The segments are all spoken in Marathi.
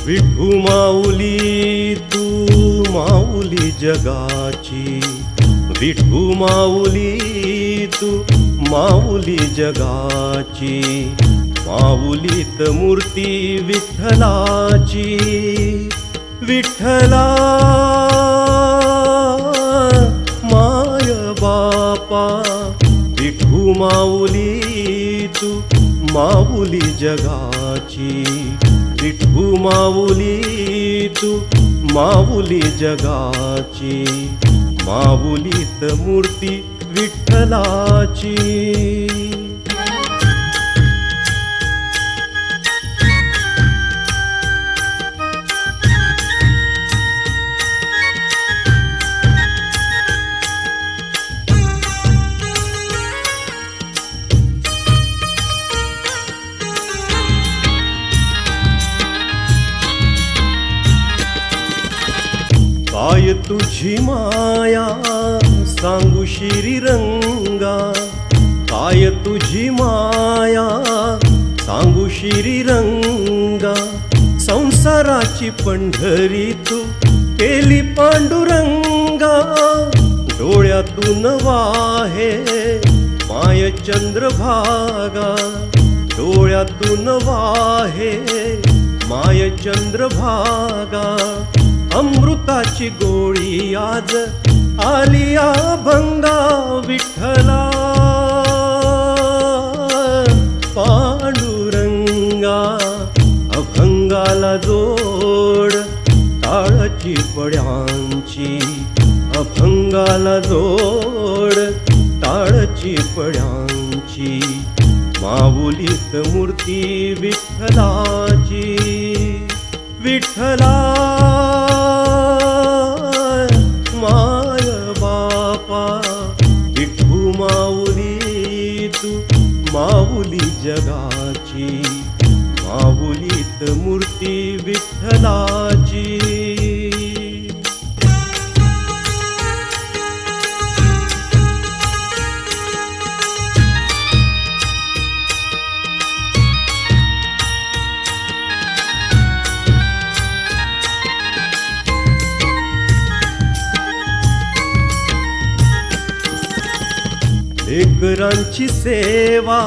विठू माऊली तू माऊली जगाची, विठू माऊली तू माऊली जगाची, माऊलीत मूर्ती विठ्ठलाची, विठ्ठला माय बापा, विठू माऊली तू माऊली जगाची, विठू माऊली तू माऊली जगाची, माऊलीत मूर्ती विठ्ठलाची। काय तुझी माया सांगू श्रीरंगा, काय तुझी माया सांगू श्रीरंगा, संसाराची पंढरी तू केली पांडुरंगा, डोळ्यातून वाहे माय चंद्रभागा, डोळ्यातून वाहे माय चंद्रभागा, अमृताची गोळी आज आलिया भंगा, विठ्ठला पांडुरंगा, अभंगाला जोड टाळची पड्यांची, अभंगाला जोड टाळची पड्यांची, माऊलीत मूर्ती विठ्ठलाची, विठ्ठला माय बापा, विठू माऊली तू माऊली जगाची, माऊलीत मूर्ती विठ्ठलाची। लेकरांची सेवा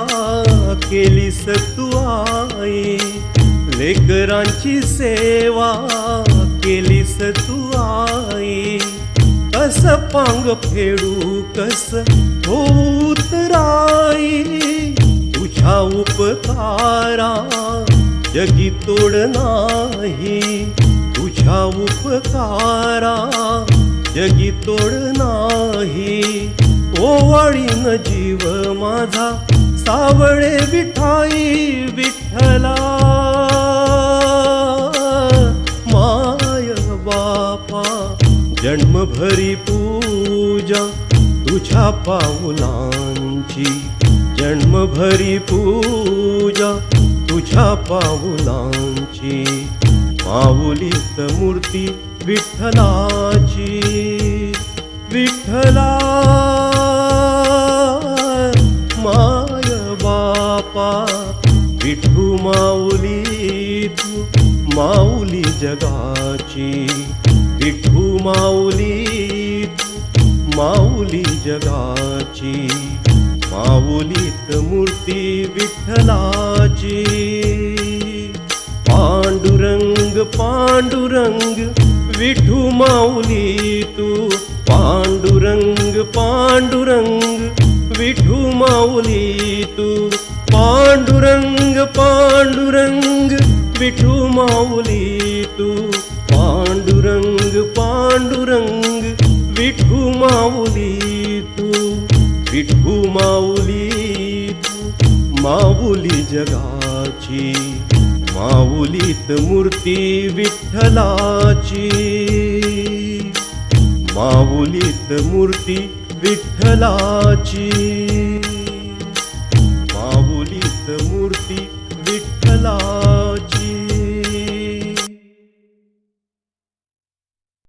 केलीस तू आई, लेकरांची सेवा केलीस तू आई, कस पांग फेडू कस होत राई, तुझ्या उपकारा जगी तोड नाही, तुझ्या उपकारा जगी तोड नाही, ओवाळीन जीव माझा सावळे विठाई, विठ्ठला माय बापा, जन्मभरी पूजा तुझ्या पाऊलांची, जन्मभरी पूजा तुझ्या पाऊलांची, माऊलीत मूर्ती विठ्ठलाची, विठ्ठला माय बापा, विठू माऊली तू माऊली जगाची, विठू माऊली तू माऊली जगाची, माऊलीत मूर्ती विठ्ठलाची, पांडुरंग पांडुरंग विठू माऊली तू, पांडुरंग पांडुरंग विठू माऊली तू, पांडुरंग पांडुरंग विठू माऊली तू, पांडुरंग पांडुरंग विठू माऊली तू, विठू माऊली तू माऊली जगाची, माऊलीत मूर्ती विठ्ठलाची, माऊलीत मूर्ती विठ्ठलाची, माऊलीत मूर्ती विठ्ठलाची।